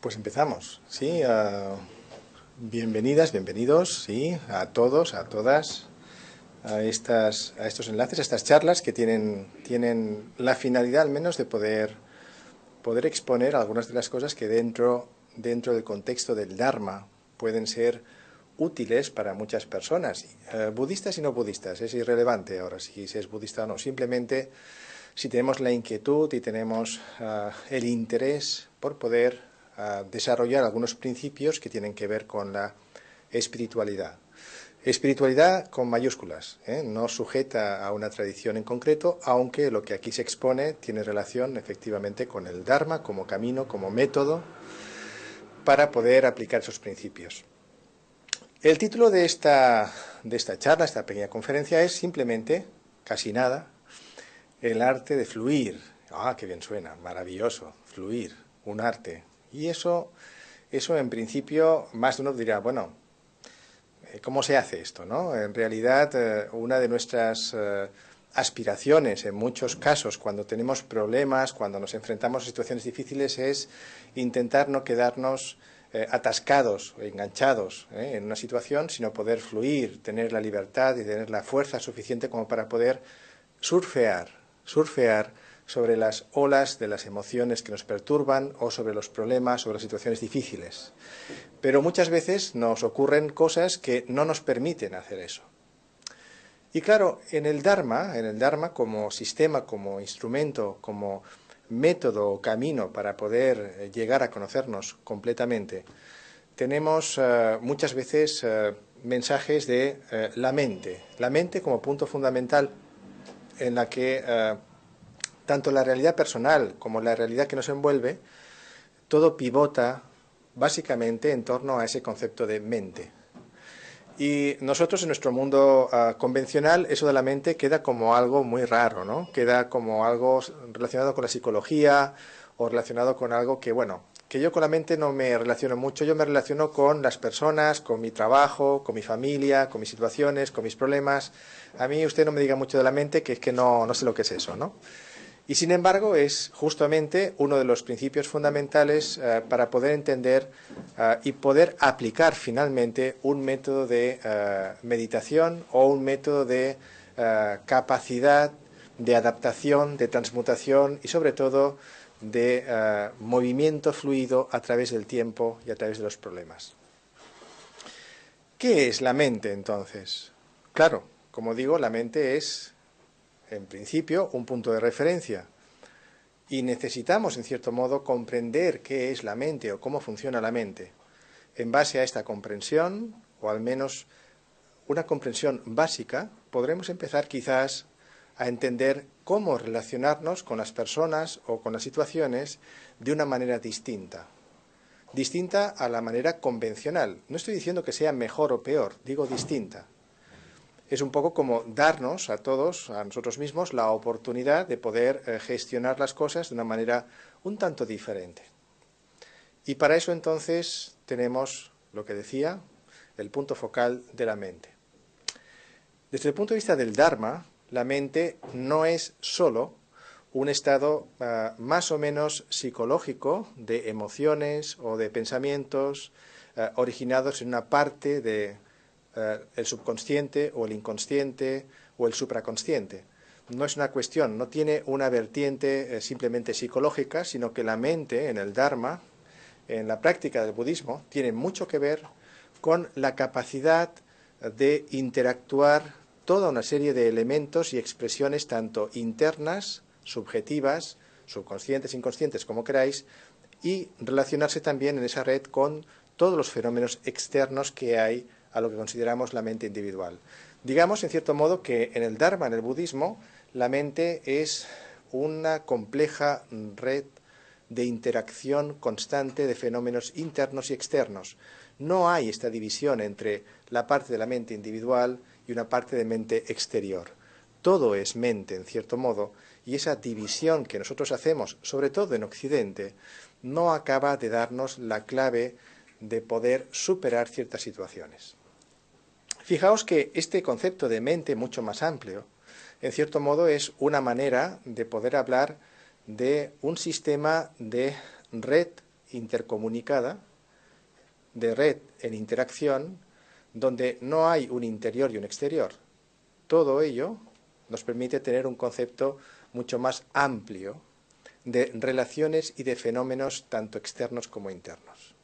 Pues empezamos, ¿sí? Bienvenidas, bienvenidos, ¿sí? A todos, a todas, a estos enlaces, a estas charlas que tienen la finalidad al menos de poder exponer algunas de las cosas que dentro del contexto del Dharma pueden ser útiles para muchas personas, budistas y no budistas. Es irrelevante ahora si es budista o no, simplemente si tenemos la inquietud y tenemos el interés por poder desarrollar algunos principios que tienen que ver con la espiritualidad. Espiritualidad con mayúsculas, no sujeta a una tradición en concreto, aunque lo que aquí se expone tiene relación efectivamente con el Dharma como camino, como método para poder aplicar esos principios. El título de esta charla, esta pequeña conferencia, es simplemente, casi nada, el arte de fluir. Ah, qué bien suena, maravilloso, fluir, un arte. Y eso en principio, más de uno dirá, bueno, ¿cómo se hace esto, no? En realidad, una de nuestras aspiraciones en muchos casos, cuando tenemos problemas, cuando nos enfrentamos a situaciones difíciles, es intentar no quedarnos atascados, enganchados en una situación, sino poder fluir, tener la libertad y tener la fuerza suficiente como para poder surfear sobre las olas de las emociones que nos perturban o sobre los problemas, sobre las situaciones difíciles. Pero muchas veces nos ocurren cosas que no nos permiten hacer eso. Y claro, en el Dharma como sistema, como instrumento, como método o camino para poder llegar a conocernos completamente, tenemos muchas veces mensajes de la mente como punto fundamental en la que tanto la realidad personal como la realidad que nos envuelve, todo pivota básicamente en torno a ese concepto de mente. Y nosotros en nuestro mundo convencional eso de la mente queda como algo muy raro, ¿no? Queda como algo relacionado con la psicología o relacionado con algo que, bueno, que yo con la mente no me relaciono mucho, yo me relaciono con las personas, con mi trabajo, con mi familia, con mis situaciones, con mis problemas. A mí usted no me diga mucho de la mente, que es que no sé lo que es eso, ¿no? Y sin embargo es justamente uno de los principios fundamentales para poder entender y poder aplicar finalmente un método de meditación o un método de capacidad de adaptación, de transmutación y sobre todo de movimiento fluido a través del tiempo y a través de los problemas. ¿Qué es la mente entonces? Claro, como digo, la mente es en principio un punto de referencia y necesitamos en cierto modo comprender qué es la mente o cómo funciona la mente. En base a esta comprensión, o al menos una comprensión básica, podremos empezar quizás a entender cómo relacionarnos con las personas o con las situaciones de una manera distinta a la manera convencional. No estoy diciendo que sea mejor o peor, digo distinta. Es un poco como darnos a todos, a nosotros mismos, la oportunidad de poder gestionar las cosas de una manera un tanto diferente. Y para eso entonces tenemos, lo que decía, el punto focal de la mente. Desde el punto de vista del Dharma, la mente no es solo un estado más o menos psicológico de emociones o de pensamientos originados en una parte de el subconsciente o el inconsciente o el supraconsciente. No es una cuestión, no tiene una vertiente simplemente psicológica, sino que la mente en el Dharma, en la práctica del budismo, tiene mucho que ver con la capacidad de interactuar toda una serie de elementos y expresiones tanto internas, subjetivas, subconscientes, inconscientes, como queráis, y relacionarse también en esa red con todos los fenómenos externos que hay a lo que consideramos la mente individual. Digamos, en cierto modo, que en el Dharma, en el budismo, la mente es una compleja red de interacción constante de fenómenos internos y externos. No hay esta división entre la parte de la mente individual y una parte de mente exterior. Todo es mente, en cierto modo, y esa división que nosotros hacemos, sobre todo en Occidente, no acaba de darnos la clave de poder superar ciertas situaciones. Fijaos que este concepto de mente mucho más amplio, en cierto modo, es una manera de poder hablar de un sistema de red intercomunicada, de red en interacción, donde no hay un interior y un exterior. Todo ello nos permite tener un concepto mucho más amplio de relaciones y de fenómenos tanto externos como internos.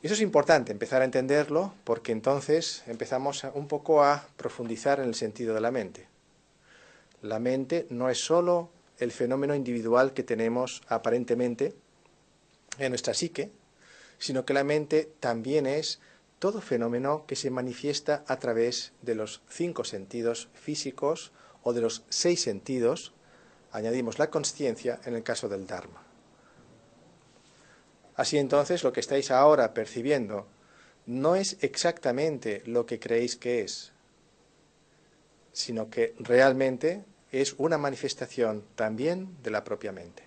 Eso es importante, empezar a entenderlo, porque entonces empezamos un poco a profundizar en el sentido de la mente. La mente no es sólo el fenómeno individual que tenemos aparentemente en nuestra psique, sino que la mente también es todo fenómeno que se manifiesta a través de los 5 sentidos físicos o de los 6 sentidos, añadimos la consciencia en el caso del Dharma. Así entonces, lo que estáis ahora percibiendo no es exactamente lo que creéis que es, sino que realmente es una manifestación también de la propia mente.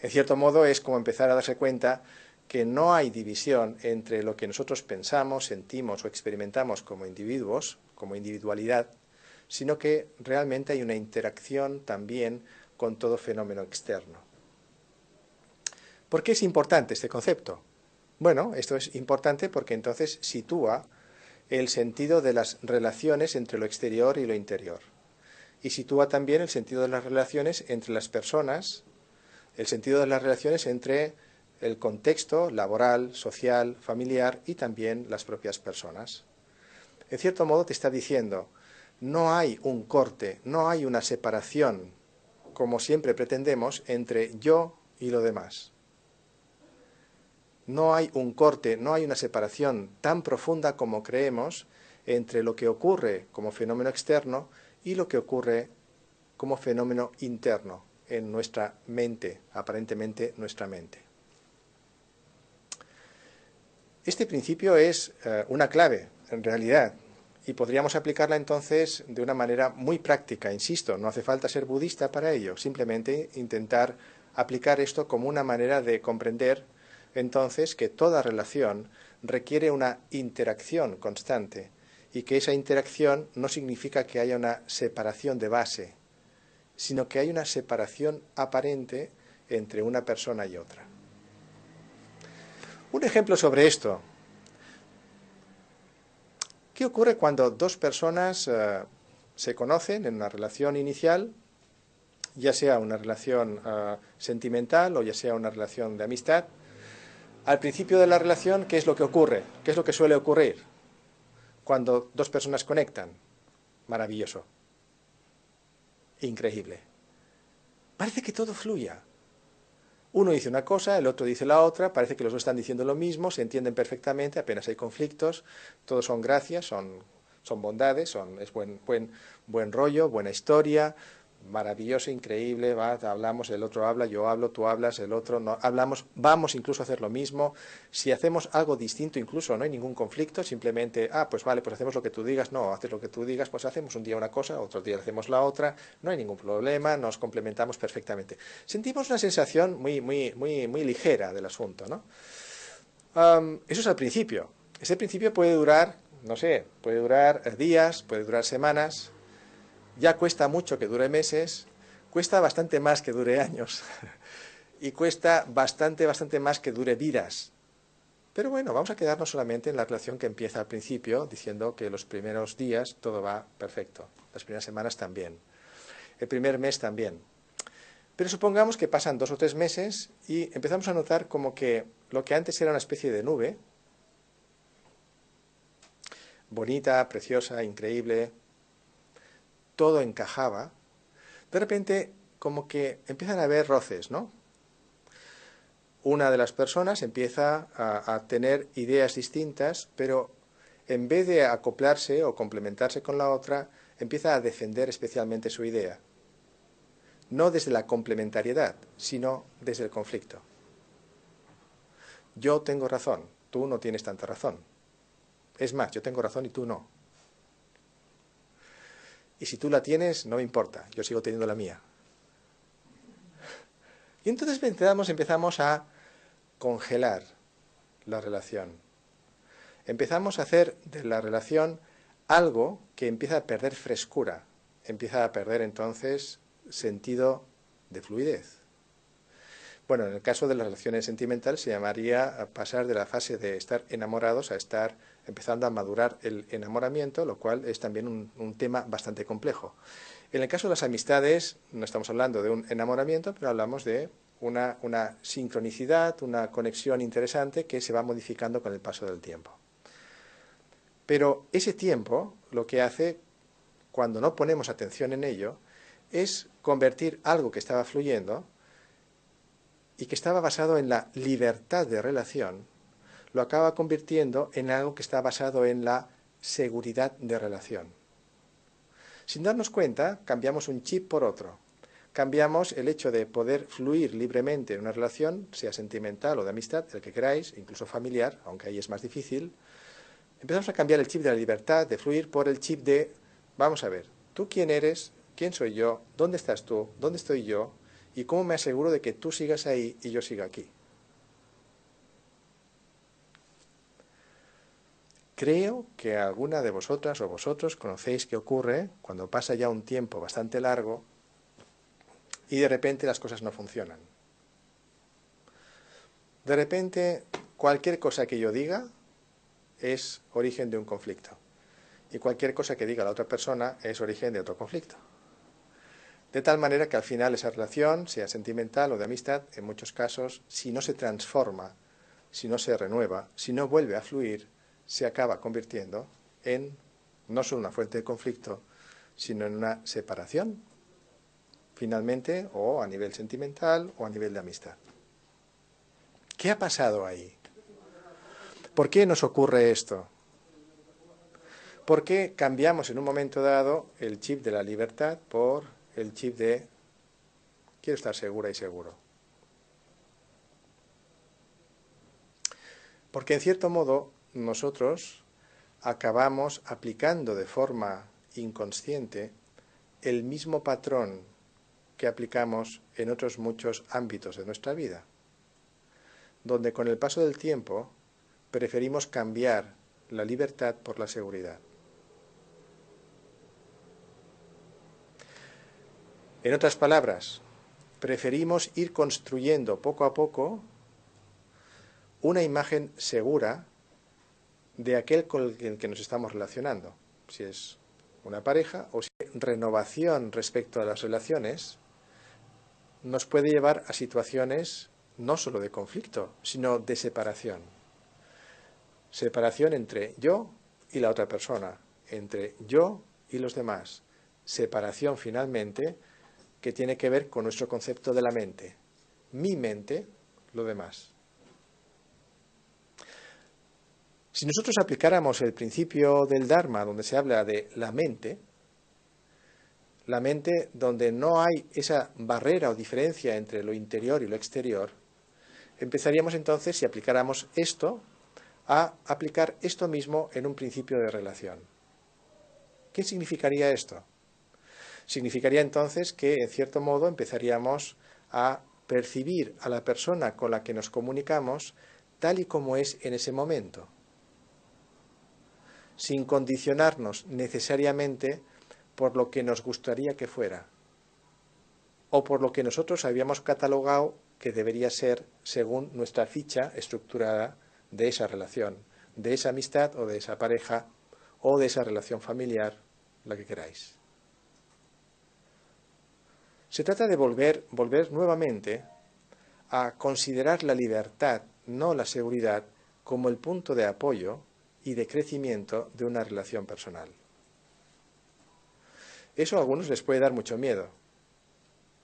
En cierto modo es como empezar a darse cuenta que no hay división entre lo que nosotros pensamos, sentimos o experimentamos como individuos, como individualidad, sino que realmente hay una interacción también con todo fenómeno externo. ¿Por qué es importante este concepto? Bueno, esto es importante porque entonces sitúa el sentido de las relaciones entre lo exterior y lo interior. Y sitúa también el sentido de las relaciones entre las personas, el sentido de las relaciones entre el contexto laboral, social, familiar y también las propias personas. En cierto modo te está diciendo, no hay un corte, no hay una separación, como siempre pretendemos, entre yo y lo demás. No hay un corte, no hay una separación tan profunda como creemos entre lo que ocurre como fenómeno externo y lo que ocurre como fenómeno interno en nuestra mente, aparentemente nuestra mente. Este principio es una clave, en realidad, y podríamos aplicarla entonces de una manera muy práctica, insisto, no hace falta ser budista para ello, simplemente intentar aplicar esto como una manera de comprender entonces que toda relación requiere una interacción constante y que esa interacción no significa que haya una separación de base, sino que hay una separación aparente entre una persona y otra. Un ejemplo sobre esto. ¿Qué ocurre cuando dos personas se conocen en una relación inicial, ya sea una relación sentimental o ya sea una relación de amistad? Al principio de la relación, ¿qué es lo que ocurre? ¿Qué es lo que suele ocurrir cuando dos personas conectan? Maravilloso. Increíble. Parece que todo fluya. Uno dice una cosa, el otro dice la otra, parece que los dos están diciendo lo mismo, se entienden perfectamente, apenas hay conflictos, todos son gracias, son bondades, es buen rollo, buena historia, maravilloso, increíble, hablamos, el otro habla, yo hablo, tú hablas, el otro no, hablamos, vamos incluso a hacer lo mismo. Si hacemos algo distinto incluso no hay ningún conflicto, simplemente, pues vale, pues hacemos lo que tú digas, no, haces lo que tú digas, pues hacemos un día una cosa, otro día hacemos la otra, no hay ningún problema, nos complementamos perfectamente. Sentimos una sensación muy ligera del asunto, ¿no? Eso es al principio. Ese principio puede durar, no sé, puede durar días, puede durar semanas. Ya cuesta mucho que dure meses, cuesta bastante más que dure años y cuesta bastante más que dure vidas. Pero bueno, vamos a quedarnos solamente en la relación que empieza al principio, diciendo que los primeros días todo va perfecto, las primeras semanas también, el primer mes también. Pero supongamos que pasan 2 o 3 meses y empezamos a notar como que lo que antes era una especie de nube, bonita, preciosa, increíble, todo encajaba, de repente como que empiezan a haber roces, ¿no? Una de las personas empieza a tener ideas distintas, pero en vez de acoplarse o complementarse con la otra, empieza a defender especialmente su idea. No desde la complementariedad, sino desde el conflicto. Yo tengo razón, tú no tienes tanta razón. Es más, yo tengo razón y tú no. Y si tú la tienes, no me importa, yo sigo teniendo la mía. Y entonces empezamos a congelar la relación. Empezamos a hacer de la relación algo que empieza a perder frescura, empieza a perder entonces sentido de fluidez. Bueno, en el caso de las relaciones sentimentales se llamaría a pasar de la fase de estar enamorados a estar empezando a madurar el enamoramiento, lo cual es también un tema bastante complejo. En el caso de las amistades no estamos hablando de un enamoramiento, pero hablamos de una sincronicidad, una conexión interesante que se va modificando con el paso del tiempo. Pero ese tiempo lo que hace, cuando no ponemos atención en ello, es convertir algo que estaba fluyendo y que estaba basado en la libertad de relación, lo acaba convirtiendo en algo que está basado en la seguridad de relación. Sin darnos cuenta, cambiamos un chip por otro. Cambiamos el hecho de poder fluir libremente en una relación, sea sentimental o de amistad, el que queráis, incluso familiar, aunque ahí es más difícil. Empezamos a cambiar el chip de la libertad, de fluir, por el chip de, vamos a ver, ¿tú quién eres? ¿Quién soy yo? ¿Dónde estás tú? ¿Dónde estoy yo? ¿Y cómo me aseguro de que tú sigas ahí y yo siga aquí? Creo que alguna de vosotras o vosotros conocéis qué ocurre cuando pasa ya un tiempo bastante largo y de repente las cosas no funcionan. De repente, cualquier cosa que yo diga es origen de un conflicto. Y cualquier cosa que diga la otra persona es origen de otro conflicto. De tal manera que al final esa relación, sea sentimental o de amistad, en muchos casos, si no se transforma, si no se renueva, si no vuelve a fluir, se acaba convirtiendo en no solo una fuente de conflicto, sino en una separación, finalmente, o a nivel sentimental o a nivel de amistad. ¿Qué ha pasado ahí? ¿Por qué nos ocurre esto? ¿Por qué cambiamos en un momento dado el chip de la libertad por el chip de quiero estar segura y seguro? Porque en cierto modo nosotros acabamos aplicando de forma inconsciente el mismo patrón que aplicamos en otros muchos ámbitos de nuestra vida, donde con el paso del tiempo preferimos cambiar la libertad por la seguridad. En otras palabras, preferimos ir construyendo poco a poco una imagen segura de aquel con el que nos estamos relacionando, si es una pareja o si renovación respecto a las relaciones, nos puede llevar a situaciones no solo de conflicto, sino de separación. Separación entre yo y la otra persona, entre yo y los demás. Separación finalmente que tiene que ver con nuestro concepto de la mente. Mi mente, lo demás. Si nosotros aplicáramos el principio del Dharma, donde se habla de la mente donde no hay esa barrera o diferencia entre lo interior y lo exterior, empezaríamos entonces, si aplicáramos esto, a aplicar esto mismo en un principio de relación. ¿Qué significaría esto? Significaría entonces que, en cierto modo, empezaríamos a percibir a la persona con la que nos comunicamos tal y como es en ese momento, sin condicionarnos necesariamente por lo que nos gustaría que fuera, o por lo que nosotros habíamos catalogado que debería ser según nuestra ficha estructurada de esa relación, de esa amistad o de esa pareja o de esa relación familiar, la que queráis. Se trata de volver nuevamente a considerar la libertad, no la seguridad, como el punto de apoyo y de crecimiento de una relación personal. Eso a algunos les puede dar mucho miedo,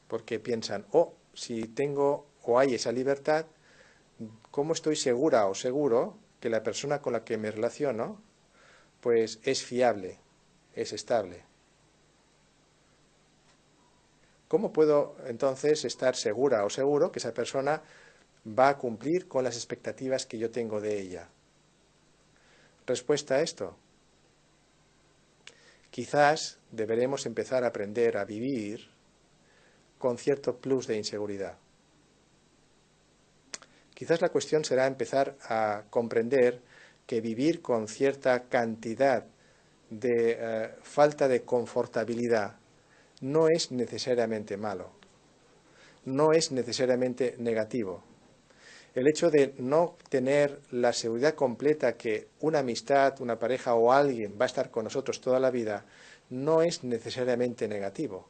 porque piensan, si tengo o hay esa libertad, ¿cómo estoy segura o seguro que la persona con la que me relaciono pues es fiable, es estable? ¿Cómo puedo entonces estar segura o seguro que esa persona va a cumplir con las expectativas que yo tengo de ella? Respuesta a esto: quizás deberemos empezar a aprender a vivir con cierto plus de inseguridad. Quizás la cuestión será empezar a comprender que vivir con cierta cantidad de falta de confortabilidad no es necesariamente malo. no es necesariamente negativo. El hecho de no tener la seguridad completa que una amistad, una pareja o alguien va a estar con nosotros toda la vida, no es necesariamente negativo.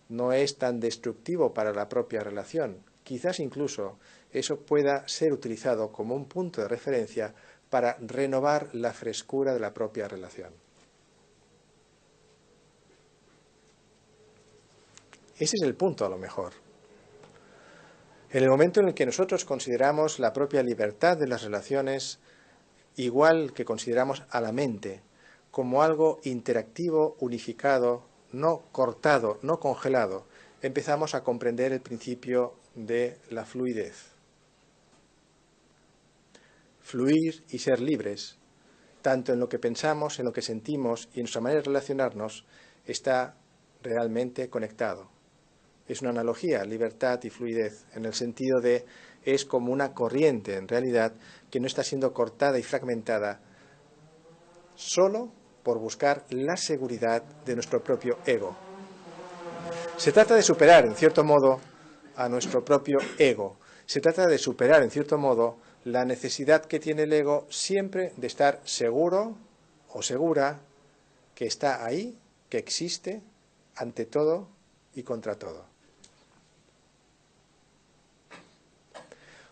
No es tan destructivo para la propia relación. Quizás incluso eso pueda ser utilizado como un punto de referencia para renovar la frescura de la propia relación. Ese es el punto a lo mejor. En el momento en el que nosotros consideramos la propia libertad de las relaciones igual que consideramos a la mente, como algo interactivo, unificado, no cortado, no congelado, empezamos a comprender el principio de la fluidez. Fluir y ser libres, tanto en lo que pensamos, en lo que sentimos y en nuestra manera de relacionarnos, está realmente conectado. Es una analogía, libertad y fluidez, en el sentido de es como una corriente, en realidad, que no está siendo cortada y fragmentada solo por buscar la seguridad de nuestro propio ego. Se trata de superar, en cierto modo, a nuestro propio ego. Se trata de superar, en cierto modo, la necesidad que tiene el ego siempre de estar seguro o segura que está ahí, que existe, ante todo y contra todo.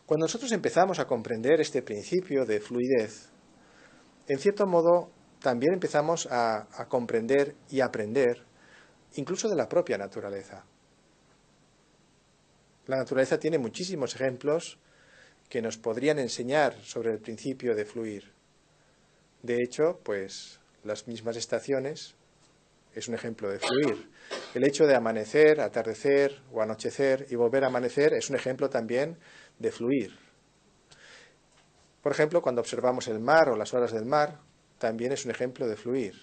Cuando nosotros empezamos a comprender este principio de fluidez, en cierto modo también empezamos a comprender y aprender incluso de la propia naturaleza. La naturaleza tiene muchísimos ejemplos que nos podrían enseñar sobre el principio de fluir. De hecho, pues las mismas estaciones es un ejemplo de fluir. El hecho de amanecer, atardecer o anochecer y volver a amanecer es un ejemplo también de fluir. Por ejemplo, cuando observamos el mar o las olas del mar, también es un ejemplo de fluir.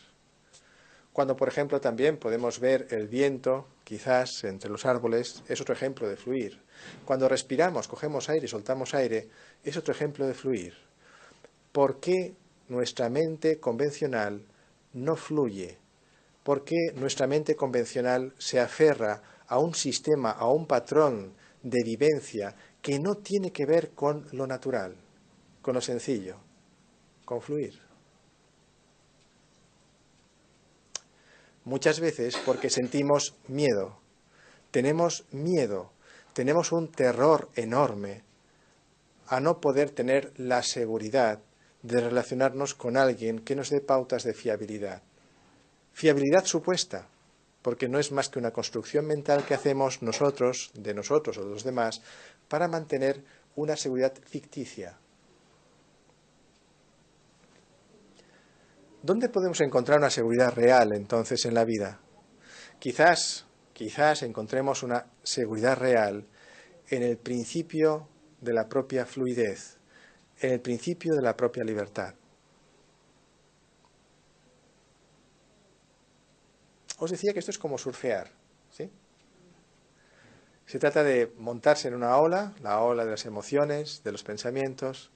Cuando, por ejemplo, también podemos ver el viento, quizás entre los árboles, es otro ejemplo de fluir. Cuando respiramos, cogemos aire y soltamos aire, es otro ejemplo de fluir. ¿Por qué nuestra mente convencional no fluye? ¿Por qué nuestra mente convencional se aferra a un sistema, a un patrón de vivencia que no tiene que ver con lo natural, con lo sencillo, con fluir? Muchas veces porque sentimos miedo, tenemos un terror enorme a no poder tener la seguridad de relacionarnos con alguien que nos dé pautas de fiabilidad. Fiabilidad supuesta, porque no es más que una construcción mental que hacemos nosotros, de nosotros o de los demás, para mantener una seguridad ficticia. ¿Dónde podemos encontrar una seguridad real, entonces, en la vida? Quizás encontremos una seguridad real en el principio de la propia fluidez, en el principio de la propia libertad. Os decía que esto es como surfear, ¿sí? Se trata de montarse en una ola, la ola de las emociones, de los pensamientos,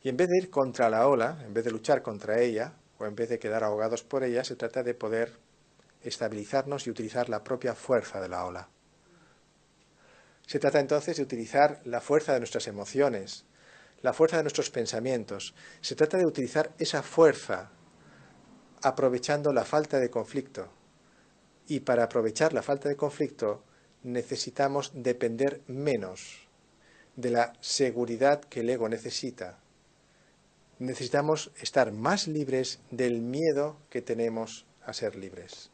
y en vez de ir contra la ola, en vez de luchar contra ella, o en vez de quedar ahogados por ella, se trata de poder estabilizarnos y utilizar la propia fuerza de la ola. Se trata entonces de utilizar la fuerza de nuestras emociones, la fuerza de nuestros pensamientos. Se trata de utilizar esa fuerza aprovechando la falta de conflicto. Y para aprovechar la falta de conflicto necesitamos depender menos de la seguridad que el ego necesita. Necesitamos estar más libres del miedo que tenemos a ser libres.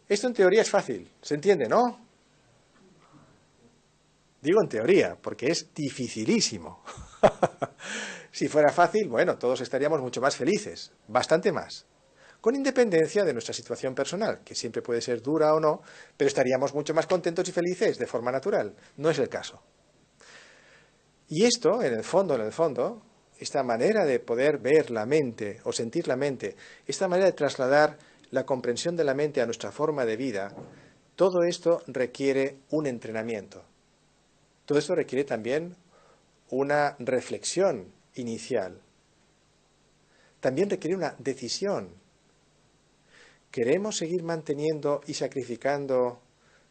Esto en teoría es fácil, ¿se entiende, no? Digo en teoría, porque es dificilísimo. Si fuera fácil, bueno, todos estaríamos mucho más felices, bastante más. Con independencia de nuestra situación personal, que siempre puede ser dura o no, pero estaríamos mucho más contentos y felices de forma natural. No es el caso. Y esto, en el fondo, esta manera de poder ver la mente o sentir la mente, esta manera de trasladar la comprensión de la mente a nuestra forma de vida, todo esto requiere un entrenamiento. Todo esto requiere también una reflexión inicial. También requiere una decisión. ¿Queremos seguir manteniendo y sacrificando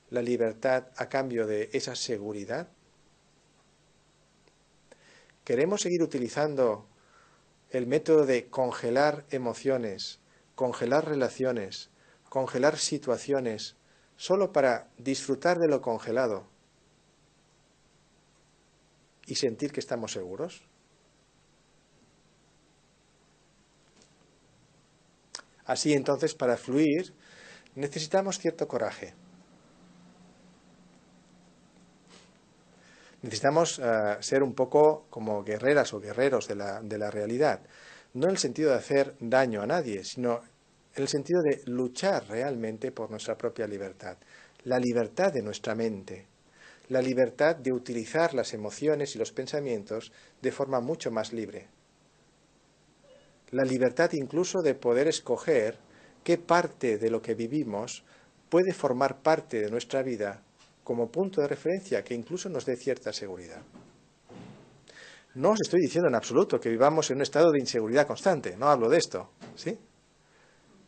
la libertad a cambio de esa seguridad? ¿Queremos seguir utilizando el método de congelar emociones, congelar relaciones, congelar situaciones, solo para disfrutar de lo congelado y sentir que estamos seguros? Así entonces, para fluir, necesitamos cierto coraje. Necesitamos ser un poco como guerreras o guerreros de la realidad. No en el sentido de hacer daño a nadie, sino en el sentido de luchar realmente por nuestra propia libertad. La libertad de nuestra mente. La libertad de utilizar las emociones y los pensamientos de forma mucho más libre. La libertad incluso de poder escoger qué parte de lo que vivimos puede formar parte de nuestra vida como punto de referencia que incluso nos dé cierta seguridad. No os estoy diciendo en absoluto que vivamos en un estado de inseguridad constante, no hablo de esto, ¿sí?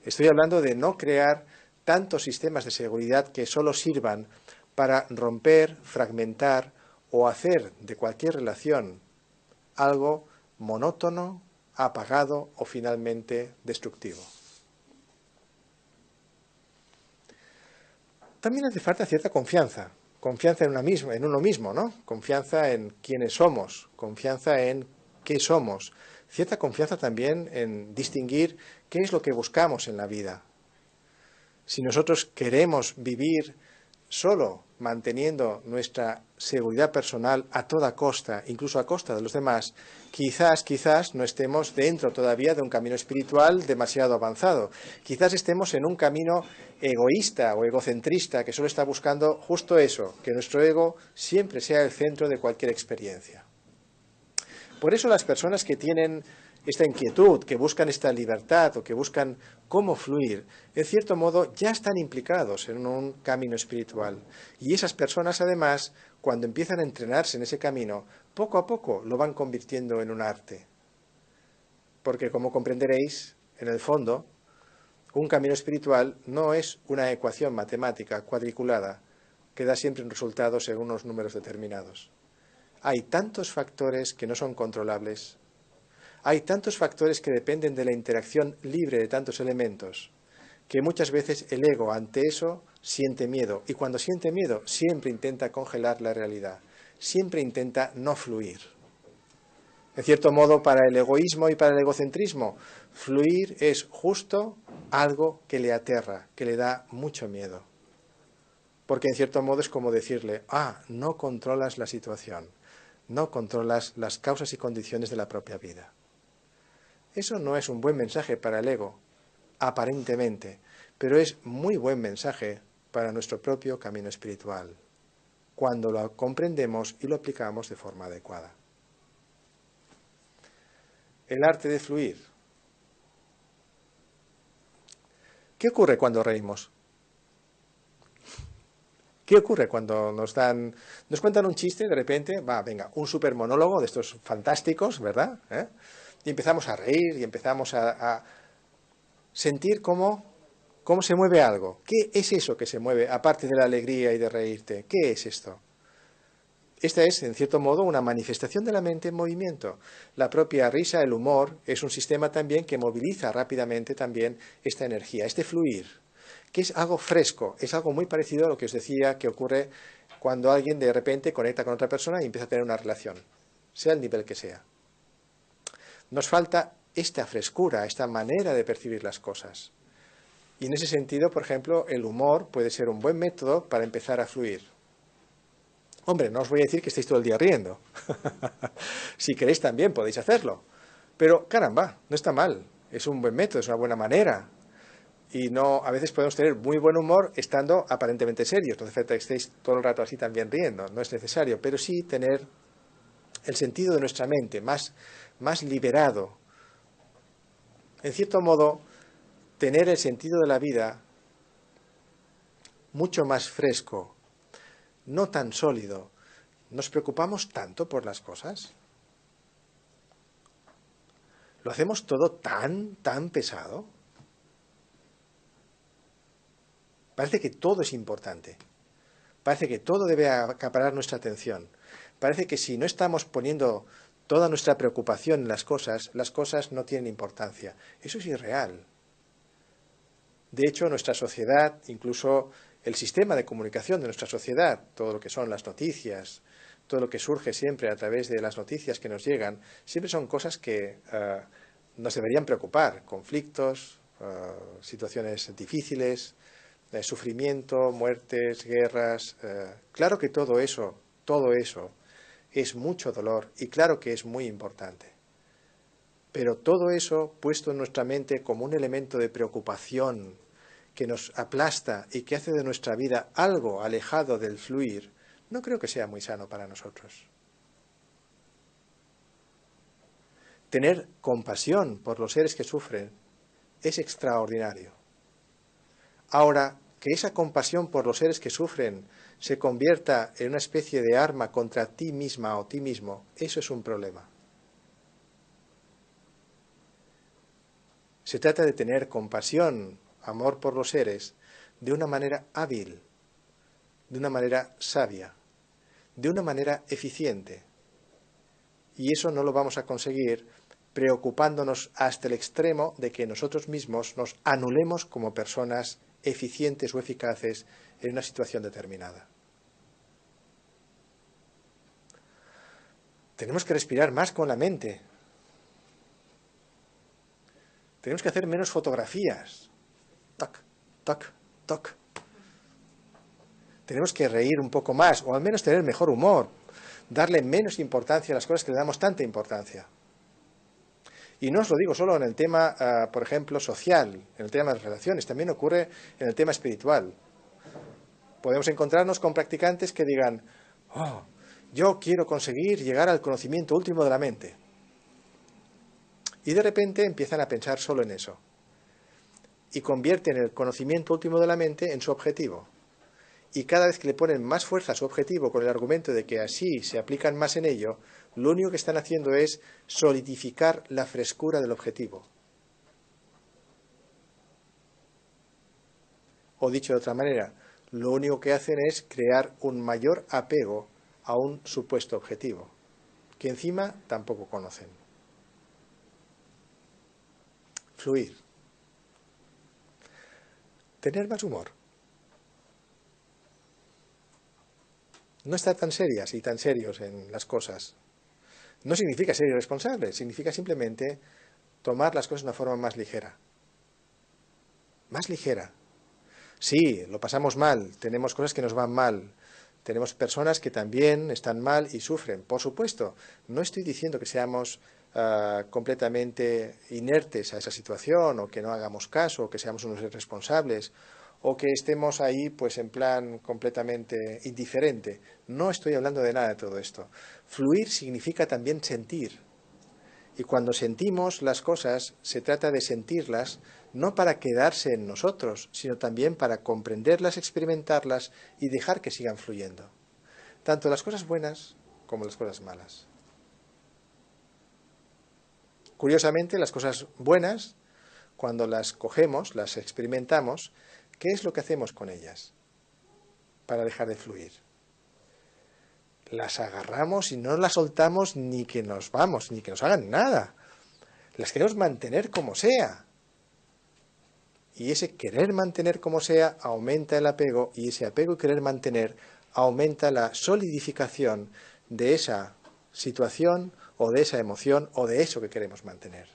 Estoy hablando de no crear tantos sistemas de seguridad que solo sirvan para romper, fragmentar o hacer de cualquier relación algo monótono, apagado o finalmente destructivo. También hace falta cierta confianza en uno mismo, ¿no? Confianza en quiénes somos, confianza en qué somos, cierta confianza también en distinguir qué es lo que buscamos en la vida. Si nosotros queremos vivir solo manteniendo nuestra seguridad personal a toda costa, incluso a costa de los demás, quizás no estemos dentro todavía de un camino espiritual demasiado avanzado. Quizás estemos en un camino egoísta o egocentrista que solo está buscando justo eso, que nuestro ego siempre sea el centro de cualquier experiencia. Por eso las personas que tienen esta inquietud, que buscan esta libertad o que buscan cómo fluir, en cierto modo ya están implicados en un camino espiritual. Y esas personas, además, cuando empiezan a entrenarse en ese camino, poco a poco lo van convirtiendo en un arte. Porque, como comprenderéis, en el fondo, un camino espiritual no es una ecuación matemática cuadriculada que da siempre un resultado según unos números determinados. Hay tantos factores que no son controlables. Hay tantos factores que dependen de la interacción libre de tantos elementos, que muchas veces el ego ante eso siente miedo, y cuando siente miedo siempre intenta congelar la realidad, siempre intenta no fluir. En cierto modo, para el egoísmo y para el egocentrismo, fluir es justo algo que le aterra, que le da mucho miedo. Porque en cierto modo es como decirle, no controlas la situación, no controlas las causas y condiciones de la propia vida. Eso no es un buen mensaje para el ego, aparentemente, pero es muy buen mensaje para nuestro propio camino espiritual, cuando lo comprendemos y lo aplicamos de forma adecuada. El arte de fluir. ¿Qué ocurre cuando reímos? ¿Qué ocurre cuando nos cuentan un chiste de repente? Venga, un super monólogo de estos fantásticos, ¿verdad? Y empezamos a reír y empezamos a sentir cómo se mueve algo. ¿Qué es eso que se mueve, aparte de la alegría y de reírte? ¿Qué es esto? Esta es, en cierto modo, una manifestación de la mente en movimiento. La propia risa, el humor, es un sistema también que moviliza rápidamente también esta energía, este fluir, que es algo fresco, es algo muy parecido a lo que os decía que ocurre cuando alguien de repente conecta con otra persona y empieza a tener una relación, sea el nivel que sea. Nos falta esta frescura, esta manera de percibir las cosas. Y en ese sentido, por ejemplo, el humor puede ser un buen método para empezar a fluir. Hombre, no os voy a decir que estéis todo el día riendo. Si queréis también podéis hacerlo. Pero, caramba, no está mal. Es un buen método, es una buena manera. Y a veces podemos tener muy buen humor estando aparentemente serios. No hace falta que estéis todo el rato así también riendo, no es necesario. Pero sí tener el sentido de nuestra mente más liberado. En cierto modo, tener el sentido de la vida mucho más fresco, no tan sólido. ¿Nos preocupamos tanto por las cosas? ¿Lo hacemos todo tan pesado? Parece que todo es importante. Parece que todo debe acaparar nuestra atención. Parece que si no estamos poniendo toda nuestra preocupación en las cosas no tienen importancia. Eso es irreal. De hecho, nuestra sociedad, incluso el sistema de comunicación de nuestra sociedad, todo lo que son las noticias, todo lo que surge siempre a través de las noticias que nos llegan, siempre son cosas que nos deberían preocupar. Conflictos, situaciones difíciles, sufrimiento, muertes, guerras. Claro que todo eso es mucho dolor y claro que es muy importante. Pero todo eso puesto en nuestra mente como un elemento de preocupación que nos aplasta y que hace de nuestra vida algo alejado del fluir, no creo que sea muy sano para nosotros. Tener compasión por los seres que sufren es extraordinario. Ahora, que esa compasión por los seres que sufren se convierta en una especie de arma contra ti misma o ti mismo, eso es un problema. Se trata de tener compasión, amor por los seres, de una manera hábil, de una manera sabia, de una manera eficiente. Y eso no lo vamos a conseguir preocupándonos hasta el extremo de que nosotros mismos nos anulemos como personas eficientes o eficaces en una situación determinada. Tenemos que respirar más con la mente. Tenemos que hacer menos fotografías. Toc, toc, toc. Tenemos que reír un poco más, o al menos tener mejor humor, darle menos importancia a las cosas que le damos tanta importancia. Y no os lo digo solo en el tema, por ejemplo, social, en el tema de las relaciones, también ocurre en el tema espiritual. Podemos encontrarnos con practicantes que digan, oh, yo quiero conseguir llegar al conocimiento último de la mente. Y de repente empiezan a pensar solo en eso. Y convierten el conocimiento último de la mente en su objetivo. Y cada vez que le ponen más fuerza a su objetivo con el argumento de que así se aplican más en ello, lo único que están haciendo es solidificar la frescura del objetivo. O dicho de otra manera, lo único que hacen es crear un mayor apego a un supuesto objetivo, que encima tampoco conocen. Fluir. Tener más humor. No estar tan serias y tan serios en las cosas. No significa ser irresponsable, significa simplemente tomar las cosas de una forma más ligera. Más ligera. Sí, lo pasamos mal, tenemos cosas que nos van mal, tenemos personas que también están mal y sufren, por supuesto. No estoy diciendo que seamos completamente inertes a esa situación, o que no hagamos caso, o que seamos unos irresponsables, o que estemos ahí pues en plan completamente indiferente. No estoy hablando de nada de todo esto. Fluir significa también sentir. Y cuando sentimos las cosas, se trata de sentirlas no para quedarse en nosotros, sino también para comprenderlas, experimentarlas y dejar que sigan fluyendo. Tanto las cosas buenas como las cosas malas. Curiosamente, las cosas buenas, cuando las cogemos, las experimentamos, ¿qué es lo que hacemos con ellas para dejar de fluir? Las agarramos y no las soltamos ni que nos vamos, ni que nos hagan nada. Las queremos mantener como sea. Y ese querer mantener como sea aumenta el apego, y ese apego y querer mantener aumenta la solidificación de esa situación o de esa emoción o de eso que queremos mantener.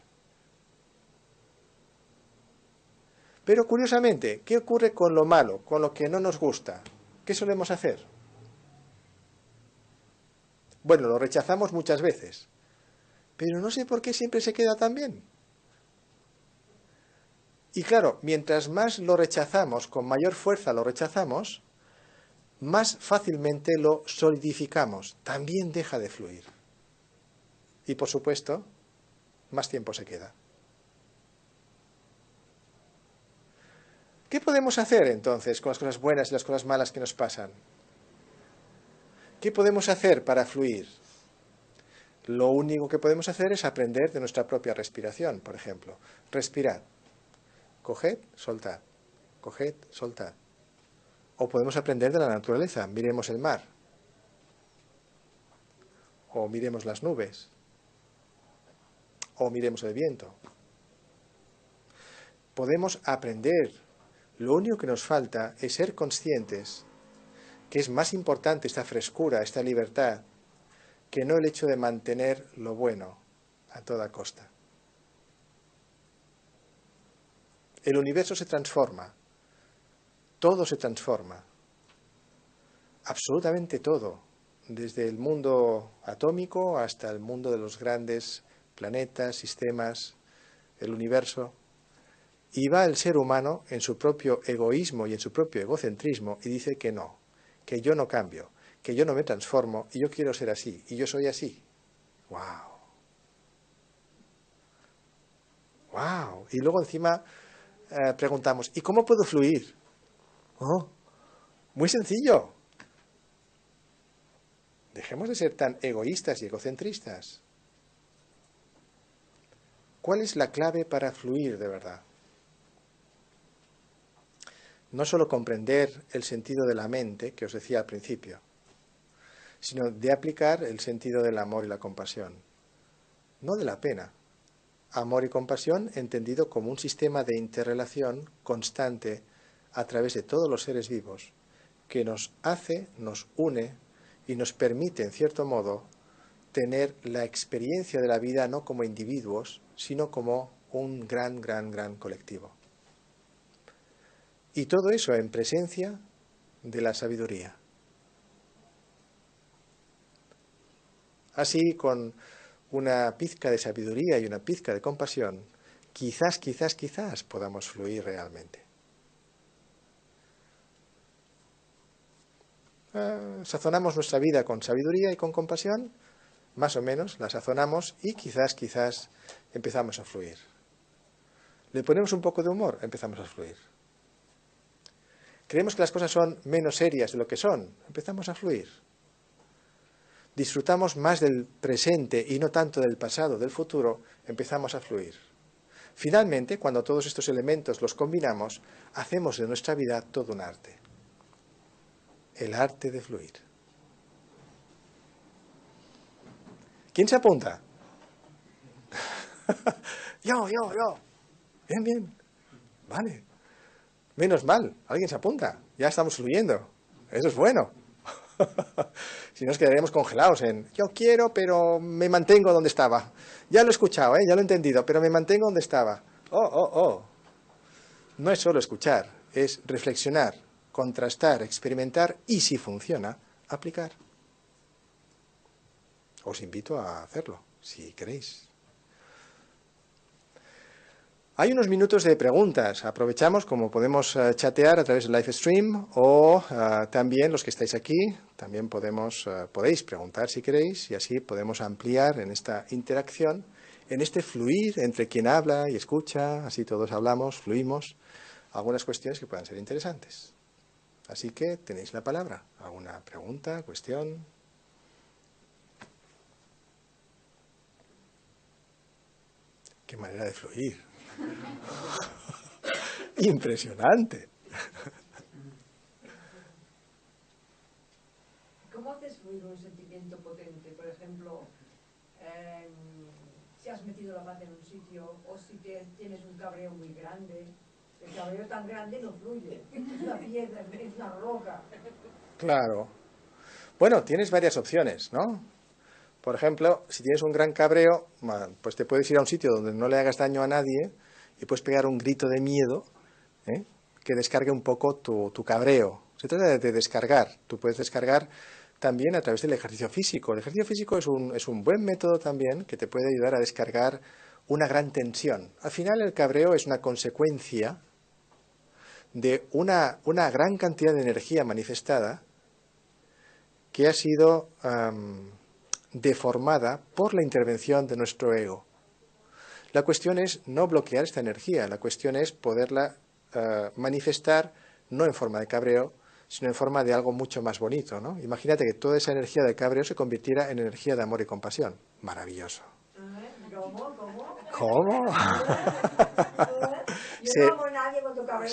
Pero curiosamente, ¿qué ocurre con lo malo, con lo que no nos gusta? ¿Qué solemos hacer? Bueno, lo rechazamos muchas veces, pero no sé por qué siempre se queda tan bien. Y claro, mientras más lo rechazamos, con mayor fuerza lo rechazamos, más fácilmente lo solidificamos. También deja de fluir. Y por supuesto, más tiempo se queda. ¿Qué podemos hacer entonces con las cosas buenas y las cosas malas que nos pasan? ¿Qué podemos hacer para fluir? Lo único que podemos hacer es aprender de nuestra propia respiración, por ejemplo. Respirad. Coged, soltad. Coged, soltad. O podemos aprender de la naturaleza. Miremos el mar. O miremos las nubes. O miremos el viento. Podemos aprender. Lo único que nos falta es ser conscientes que es más importante esta frescura, esta libertad, que no el hecho de mantener lo bueno a toda costa. El universo se transforma. Todo se transforma. Absolutamente todo. Desde el mundo atómico hasta el mundo de los grandes planetas, sistemas, el universo. Y va el ser humano en su propio egoísmo y en su propio egocentrismo y dice que no, que yo no cambio, que yo no me transformo y yo quiero ser así, y yo soy así. ¡Wow! ¡Wow! Y luego encima preguntamos, ¿y cómo puedo fluir? Oh, muy sencillo. Dejemos de ser tan egoístas y egocentristas. ¿Cuál es la clave para fluir de verdad? No solo comprender el sentido de la mente, que os decía al principio, sino de aplicar el sentido del amor y la compasión, no de la pena. Amor y compasión entendido como un sistema de interrelación constante a través de todos los seres vivos, que nos hace, nos une y nos permite, en cierto modo, tener la experiencia de la vida no como individuos, sino como un gran colectivo. Y todo eso en presencia de la sabiduría. Así, con una pizca de sabiduría y una pizca de compasión, quizás podamos fluir realmente. Sazonamos nuestra vida con sabiduría y con compasión, más o menos, la sazonamos y quizás empezamos a fluir. Le ponemos un poco de humor, empezamos a fluir. Creemos que las cosas son menos serias de lo que son, empezamos a fluir. Disfrutamos más del presente y no tanto del pasado, del futuro, empezamos a fluir. Finalmente, cuando todos estos elementos los combinamos, hacemos de nuestra vida todo un arte. El arte de fluir. ¿Quién se apunta? Yo. Bien. Vale. Menos mal, alguien se apunta. Ya estamos fluyendo. Eso es bueno. Si no, nos quedaríamos congelados en yo quiero, pero me mantengo donde estaba. Ya lo he escuchado, ya lo he entendido, pero me mantengo donde estaba. No es solo escuchar, es reflexionar, contrastar, experimentar y, si funciona, aplicar. Os invito a hacerlo, si queréis. Hay unos minutos de preguntas. Aprovechamos, como podemos chatear a través del live stream, o también los que estáis aquí, también podéis preguntar si queréis, y así podemos ampliar en esta interacción, en este fluir entre quien habla y escucha, así todos hablamos, fluimos, algunas cuestiones que puedan ser interesantes. Así que tenéis la palabra. ¿Alguna pregunta, cuestión? ¡Qué manera de fluir! Impresionante. ¿Cómo haces fluir un sentimiento potente? Por ejemplo, si has metido la pata en un sitio o si tienes un cabreo muy grande. El cabreo tan grande no fluye. Es una piedra, es una roca. Claro. Bueno, tienes varias opciones, ¿no? Por ejemplo, si tienes un gran cabreo, pues te puedes ir a un sitio donde no le hagas daño a nadie y puedes pegar un grito de miedo que descargue un poco tu cabreo. Se trata de descargar. Tú puedes descargar también a través del ejercicio físico. El ejercicio físico es un buen método también que te puede ayudar a descargar una gran tensión. Al final el cabreo es una consecuencia de una gran cantidad de energía manifestada que ha sido deformada por la intervención de nuestro ego. La cuestión es no bloquear esta energía, la cuestión es poderla manifestar no en forma de cabreo, sino en forma de algo mucho más bonito, ¿no? Imagínate que toda esa energía de cabreo se convirtiera en energía de amor y compasión. Maravilloso. ¿Cómo? ¿Cómo? Yo no amo a nadie cuando cabreo.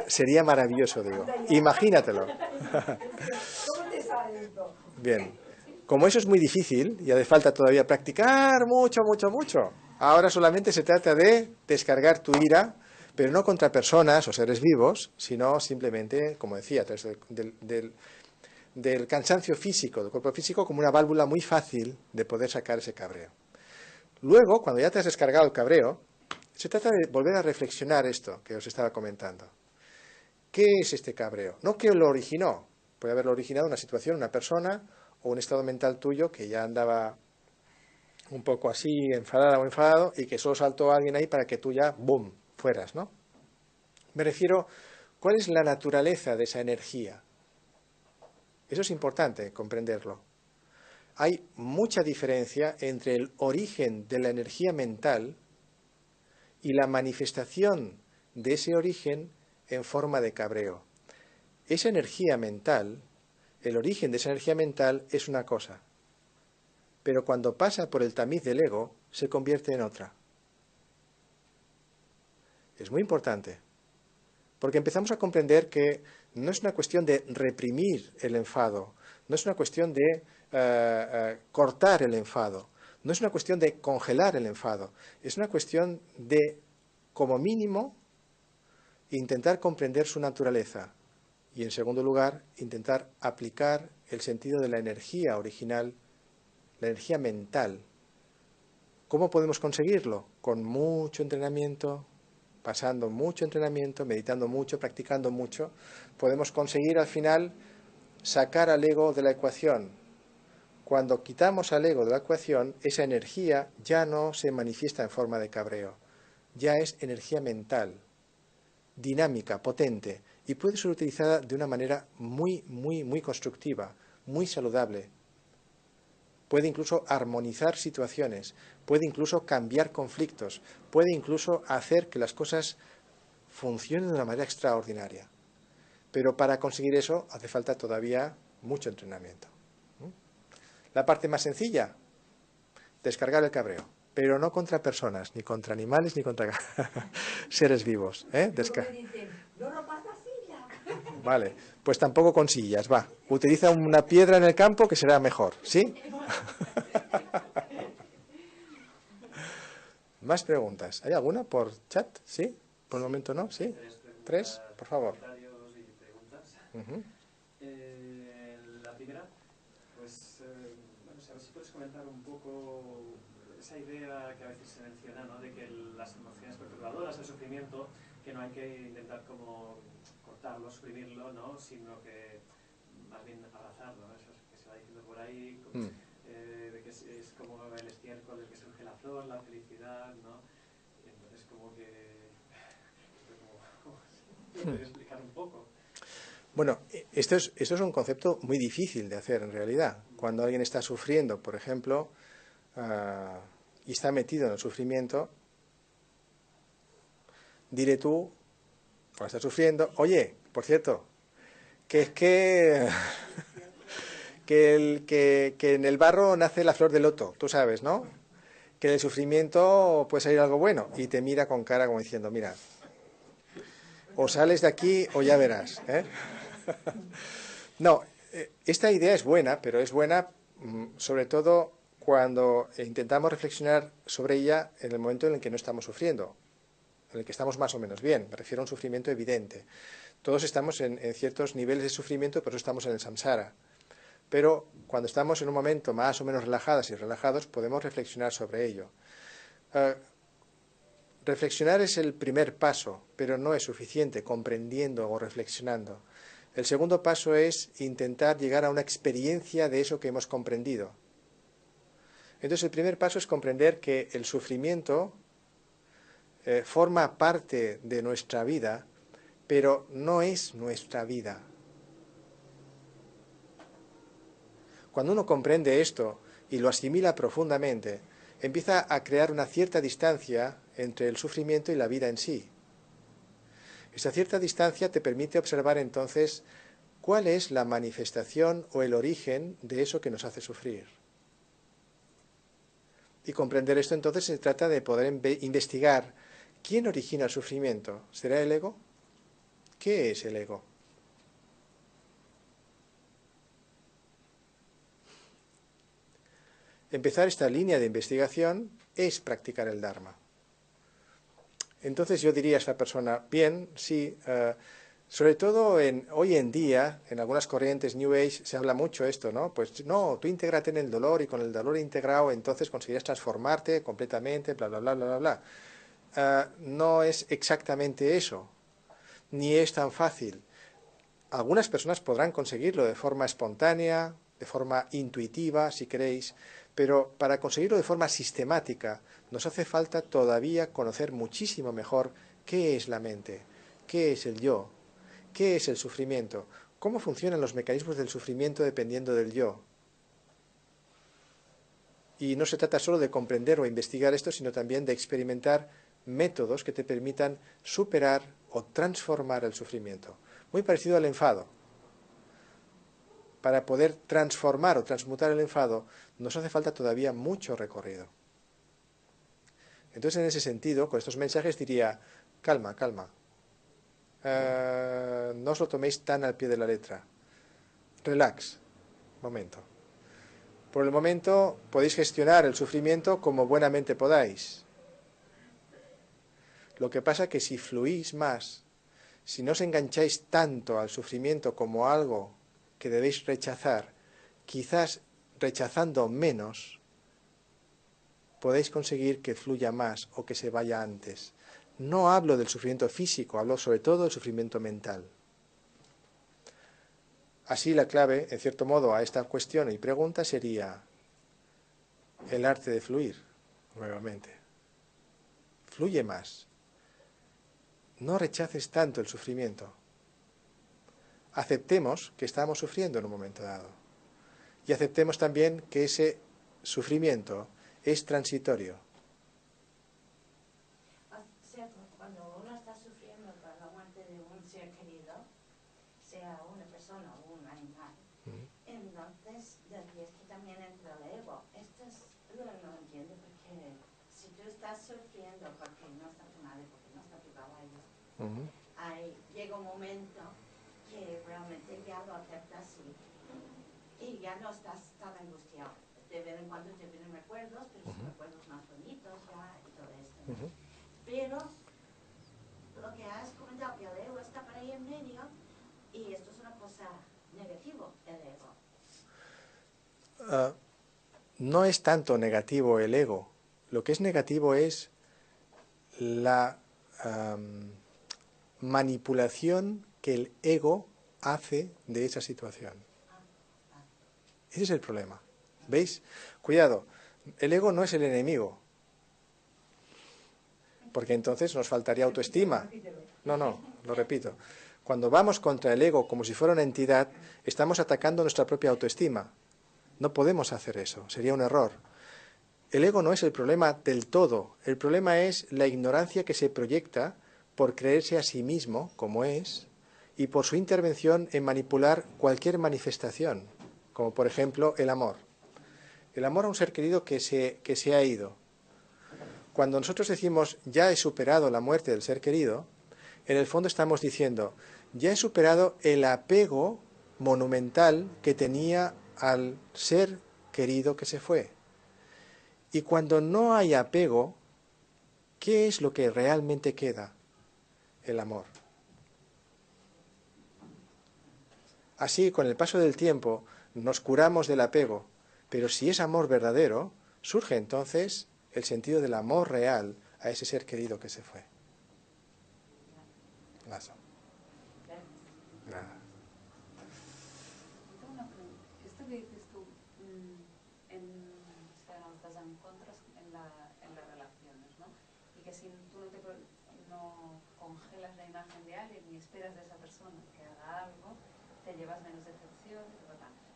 sería maravilloso, digo. Imagínatelo. ¿Cómo te sale esto? Bien. Como eso es muy difícil y hace falta todavía practicar mucho, mucho, mucho, ahora solamente se trata de descargar tu ira, pero no contra personas o seres vivos, sino simplemente, como decía, a través del cansancio físico, del cuerpo físico, como una válvula muy fácil de poder sacar ese cabreo. Luego, cuando ya te has descargado el cabreo, se trata de volver a reflexionar esto que os estaba comentando. ¿Qué es este cabreo? No que lo originó, puede haberlo originado una situación, una persona o un estado mental tuyo que ya andaba un poco así, enfadada o enfadado, y que solo saltó alguien ahí para que tú ya, ¡boom!, fueras, ¿no? Me refiero, ¿cuál es la naturaleza de esa energía? Eso es importante comprenderlo. Hay mucha diferencia entre el origen de la energía mental y la manifestación de ese origen en forma de cabreo. Esa energía mental, el origen de esa energía mental es una cosa, pero cuando pasa por el tamiz del ego, se convierte en otra. Es muy importante, porque empezamos a comprender que no es una cuestión de reprimir el enfado, no es una cuestión de cortar el enfado, no es una cuestión de congelar el enfado, es una cuestión de, como mínimo, intentar comprender su naturaleza y, en segundo lugar, intentar aplicar el sentido de la energía original, la energía mental. ¿Cómo podemos conseguirlo? Con mucho entrenamiento, pasando mucho entrenamiento, meditando mucho, practicando mucho, podemos conseguir al final sacar al ego de la ecuación. Cuando quitamos al ego de la ecuación, esa energía ya no se manifiesta en forma de cabreo, ya es energía mental, dinámica, potente, y puede ser utilizada de una manera muy, muy, muy constructiva, muy saludable. Puede incluso armonizar situaciones, puede incluso cambiar conflictos, puede incluso hacer que las cosas funcionen de una manera extraordinaria. Pero para conseguir eso hace falta todavía mucho entrenamiento. La parte más sencilla, descargar el cabreo, pero no contra personas, ni contra animales, ni contra seres vivos. Luego me dicen, no rompas la silla. Vale, pues tampoco con sillas, va. Utiliza una piedra en el campo que será mejor, ¿sí? ¿Más preguntas? ¿Hay alguna por chat? ¿Sí? ¿Por el momento no? ¿Sí? ¿Tres? Por favor. Comentarios y preguntas. La primera, pues, bueno, a ver si puedes comentar un poco esa idea que a veces se menciona, ¿no? De que las emociones perturbadoras, el sufrimiento, que no hay que intentar como cortarlo, suprimirlo, ¿no? Sino que más bien abrazarlo, ¿no? Eso que se va diciendo por ahí, como, de que es como el estiércol del que surge la flor, la felicidad, ¿no? Y entonces como que... ¿Puedes explicar un poco? Bueno, esto es un concepto muy difícil de hacer en realidad. Cuando alguien está sufriendo, por ejemplo, y está metido en el sufrimiento, dile tú, cuando estás sufriendo, oye, por cierto, que es que en el barro nace la flor de loto, tú sabes, ¿no? Que del sufrimiento puede salir algo bueno, y te mira con cara como diciendo, mira, o sales de aquí o ya verás, ¿eh? No, esta idea es buena, pero es buena sobre todo cuando intentamos reflexionar sobre ella en el momento en el que no estamos sufriendo, en el que estamos más o menos bien. Me refiero a un sufrimiento evidente. Todos estamos en ciertos niveles de sufrimiento, por eso estamos en el samsara. Pero cuando estamos en un momento más o menos relajadas y relajados, podemos reflexionar sobre ello. Reflexionar es el primer paso, pero no es suficiente comprendiendo o reflexionando. El segundo paso es intentar llegar a una experiencia de eso que hemos comprendido. Entonces el primer paso es comprender que el sufrimiento forma parte de nuestra vida, pero no es nuestra vida. Cuando uno comprende esto y lo asimila profundamente, empieza a crear una cierta distancia entre el sufrimiento y la vida en sí. Esa cierta distancia te permite observar entonces cuál es la manifestación o el origen de eso que nos hace sufrir. Y comprender esto entonces se trata de poder investigar ¿quién origina el sufrimiento? ¿Será el ego? ¿Qué es el ego? Empezar esta línea de investigación es practicar el Dharma. Entonces yo diría a esta persona, bien, sí, sobre todo hoy en día, en algunas corrientes New Age se habla mucho esto, ¿no? Pues no, tú intégrate en el dolor y con el dolor integrado entonces conseguirás transformarte completamente, bla, bla, bla, bla, bla, bla. No es exactamente eso, ni es tan fácil. Algunas personas podrán conseguirlo de forma espontánea, de forma intuitiva, si queréis, pero para conseguirlo de forma sistemática nos hace falta todavía conocer muchísimo mejor qué es la mente, qué es el yo, qué es el sufrimiento, cómo funcionan los mecanismos del sufrimiento dependiendo del yo. Y no se trata solo de comprender o investigar esto, sino también de experimentar métodos que te permitan superar o transformar el sufrimiento. Muy parecido al enfado. Para poder transformar o transmutar el enfado, nos hace falta todavía mucho recorrido. Entonces, en ese sentido, con estos mensajes diría, calma, calma. No os lo toméis tan al pie de la letra. Relax. Momento. Por el momento podéis gestionar el sufrimiento como buenamente podáis. Lo que pasa es que si fluís más, si no os engancháis tanto al sufrimiento como algo que debéis rechazar, quizás rechazando menos, podéis conseguir que fluya más o que se vaya antes. No hablo del sufrimiento físico, hablo sobre todo del sufrimiento mental. Así la clave, en cierto modo, a esta cuestión y pregunta sería el arte de fluir, nuevamente. Fluye más. No rechaces tanto el sufrimiento. Aceptemos que estamos sufriendo en un momento dado. Y aceptemos también que ese sufrimiento es transitorio. O sea, cuando uno está sufriendo por la muerte de un ser querido, sea una persona o un animal, entonces decías que también entra el ego. Esto es, no lo entiendo, porque si tú estás sufriendo porque no está tu madre, porque no está tu caballo, llega un momento que realmente ya lo aceptas y ya no estás tan angustiado. De vez en cuando te vienen recuerdos, pero son recuerdos más bonitos ya y todo esto. Pero lo que has comentado, que el ego está por ahí en medio, y esto es una cosa negativa, el ego. No es tanto negativo el ego. Lo que es negativo es la manipulación que el ego hace de esa situación. Ese es el problema. ¿Veis? Cuidado, el ego no es el enemigo, porque entonces nos faltaría autoestima. No, lo repito. Cuando vamos contra el ego como si fuera una entidad, estamos atacando nuestra propia autoestima. No podemos hacer eso, sería un error. El ego no es el problema del todo, el problema es la ignorancia que se proyecta por creerse a sí mismo como es y por su intervención en manipular cualquier manifestación, como por ejemplo el amor. El amor a un ser querido que se ha ido. Cuando nosotros decimos ya he superado la muerte del ser querido, en el fondo estamos diciendo ya he superado el apego monumental que tenía al ser querido que se fue. Y cuando no hay apego, ¿qué es lo que realmente queda? El amor. Así, con el paso del tiempo, nos curamos del apego, pero si es amor verdadero, surge entonces el sentido del amor real a ese ser querido que se fue. Lazo. Nada. Tengo una pregunta. Esto que dices tú, o sea, no estás en contra en las relaciones, ¿no? Y que si tú no congelas la imagen de alguien ni esperas de esa persona que haga algo, te llevas menos decepción,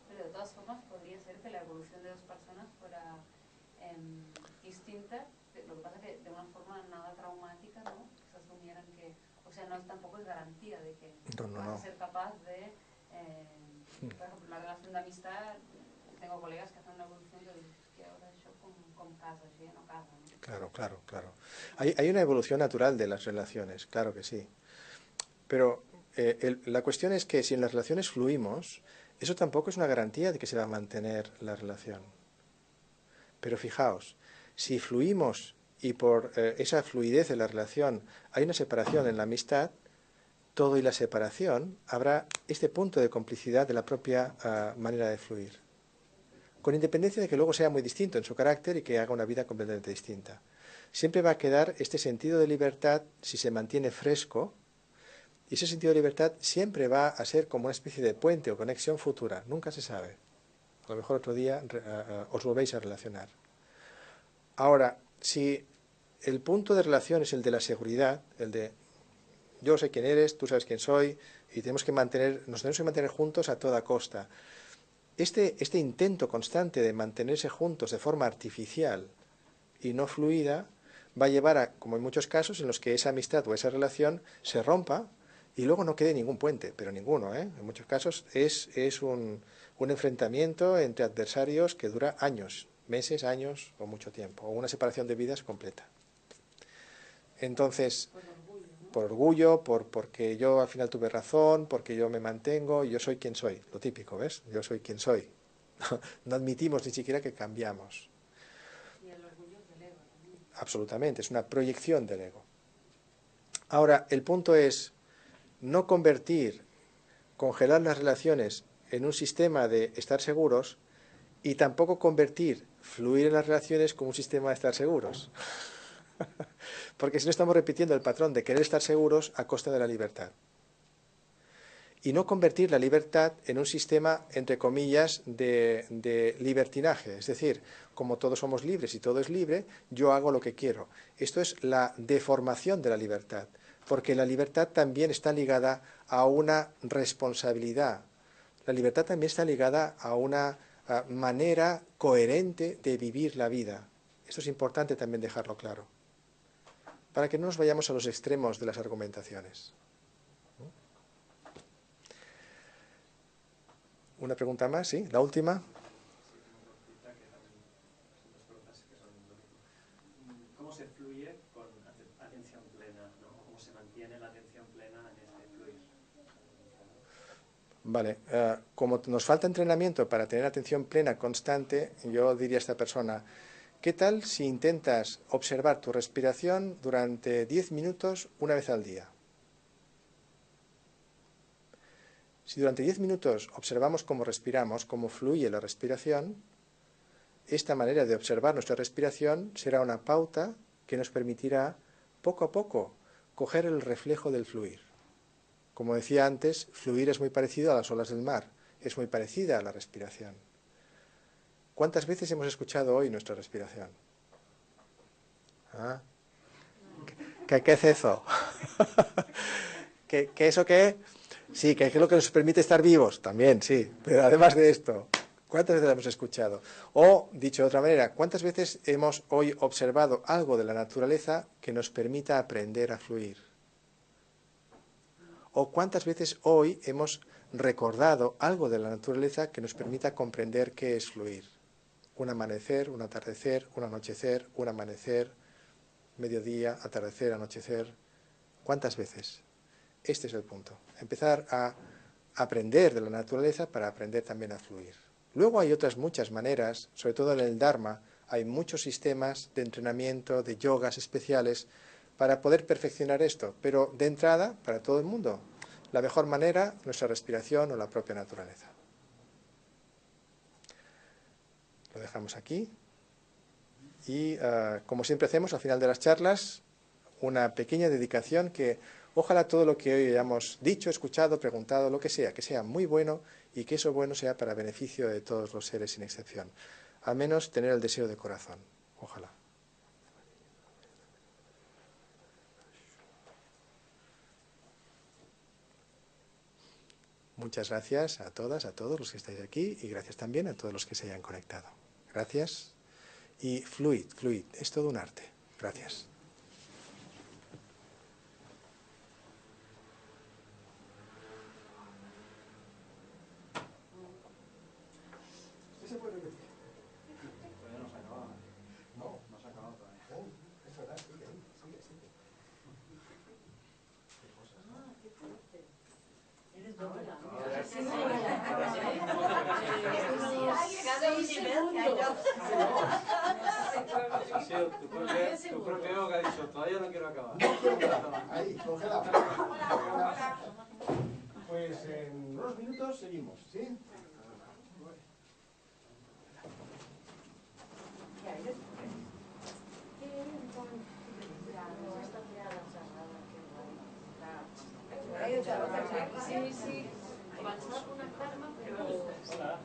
pero de todas formas podría ser que la evolución de dos personas fuera distinta, lo que pasa es que de una forma nada traumática, ¿no? Que se asumieran que, o sea, tampoco es garantía de que vas a ser capaz de, por ejemplo, una relación de amistad. Tengo colegas que hacen una evolución que dices que ahora yo com casa gent o casa. No? Claro, claro, claro. Hay una evolución natural de las relaciones, claro que sí. Pero la cuestión es que si en las relaciones fluimos, eso tampoco es una garantía de que se va a mantener la relación. Pero fijaos, si fluimos y por esa fluidez de la relación hay una separación en la amistad, todo y la separación habrá este punto de complicidad de la propia manera de fluir. Con independencia de que luego sea muy distinto en su carácter y que haga una vida completamente distinta. Siempre va a quedar este sentido de libertad si se mantiene fresco, y ese sentido de libertad siempre va a ser como una especie de puente o conexión futura, nunca se sabe. A lo mejor otro día os volvéis a relacionar. Ahora, si el punto de relación es el de la seguridad, el de yo sé quién eres, tú sabes quién soy, y nos tenemos que mantener juntos a toda costa. Este intento constante de mantenerse juntos de forma artificial y no fluida va a llevar a, como en muchos casos, en los que esa amistad o esa relación se rompa y luego no quede ningún puente, pero ninguno, ¿eh? En muchos casos es un enfrentamiento entre adversarios que dura años, meses, años o mucho tiempo, o una separación de vidas completa. Entonces, por orgullo, porque yo al final tuve razón, porque yo me mantengo, yo soy quien soy, lo típico, ¿ves? Yo soy quien soy. No admitimos ni siquiera que cambiamos. Y el orgullo del ego también. Absolutamente, es una proyección del ego. Ahora, el punto es no congelar las relaciones en un sistema de estar seguros y tampoco convertir fluir en las relaciones como un sistema de estar seguros. Porque si no estamos repitiendo el patrón de querer estar seguros a costa de la libertad. Y no convertir la libertad en un sistema, entre comillas, de libertinaje. Es decir, como todos somos libres y todo es libre, yo hago lo que quiero. Esto es la deformación de la libertad, porque la libertad también está ligada a una responsabilidad. La libertad también está ligada a una manera coherente de vivir la vida. Esto es importante también dejarlo claro, para que no nos vayamos a los extremos de las argumentaciones. Una pregunta más, ¿sí? La última. ¿Cómo se fluye con atención plena? ¿No? ¿Cómo se mantiene la atención plena en este fluir? Vale, como nos falta entrenamiento para tener atención plena constante, yo diría a esta persona, ¿qué tal si intentas observar tu respiración durante 10 minutos una vez al día? Si durante 10 minutos observamos cómo respiramos, cómo fluye la respiración, esta manera de observar nuestra respiración será una pauta que nos permitirá, poco a poco, coger el reflejo del fluir. Como decía antes, fluir es muy parecido a las olas del mar, es muy parecida a la respiración. ¿Cuántas veces hemos escuchado hoy nuestra respiración? ¿Ah? ¿Qué es eso? ¿Qué eso qué? Sí, que es lo que nos permite estar vivos, también, sí. Pero además de esto, ¿cuántas veces la hemos escuchado? O, dicho de otra manera, ¿cuántas veces hemos hoy observado algo de la naturaleza que nos permita aprender a fluir? ¿O cuántas veces hoy hemos recordado algo de la naturaleza que nos permita comprender qué es fluir? Un amanecer, un atardecer, un anochecer, un amanecer, mediodía, atardecer, anochecer. ¿Cuántas veces? Este es el punto. Empezar a aprender de la naturaleza para aprender también a fluir. Luego hay otras muchas maneras, sobre todo en el Dharma, hay muchos sistemas de entrenamiento, de yogas especiales para poder perfeccionar esto, pero de entrada, para todo el mundo, la mejor manera, nuestra respiración o la propia naturaleza. Lo dejamos aquí y, como siempre hacemos al final de las charlas, una pequeña dedicación que ojalá todo lo que hoy hayamos dicho, escuchado, preguntado, lo que sea muy bueno y que eso bueno sea para beneficio de todos los seres sin excepción. Al menos tener el deseo de corazón. Ojalá. Muchas gracias a todas, a todos los que estáis aquí y gracias también a todos los que se hayan conectado. Gracias. Y fluid, es todo un arte. Gracias. ¿Esto se puede repetir? Todavía no se acababa. nivel que yo. Ha sido tu propio ego que ha dicho, todavía no quiero acabar. Ahí, congela. Pues en unos minutos seguimos, ¿sí? Sí, sí. Vaig desconnectar-me, però... Hola.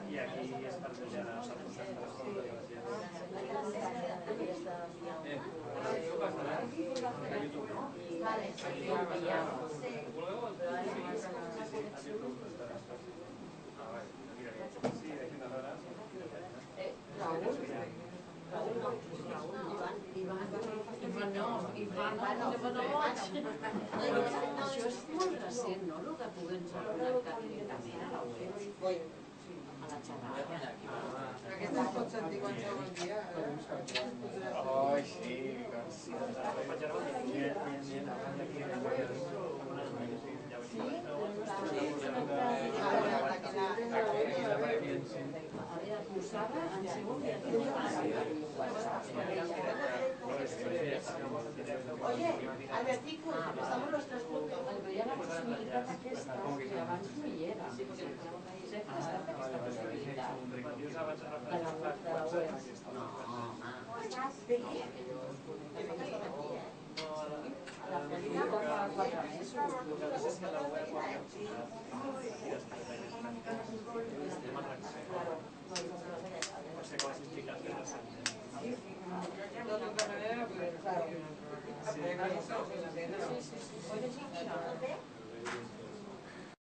Y aquí es parte de la Això és molt recent, no? El que puguem connectar directament a la web. A la xerrada. Aquesta es pot sentir qualsevol dia. Ai, sí, Oye, Albertico, estamos los tres juntos. Hi ha la possibilitat aquesta, que abans no hi era. Sempre ha estat aquesta possibilitat. De la web. No, home. A la feina fa 4 mesos. De tota manera, pues, claro.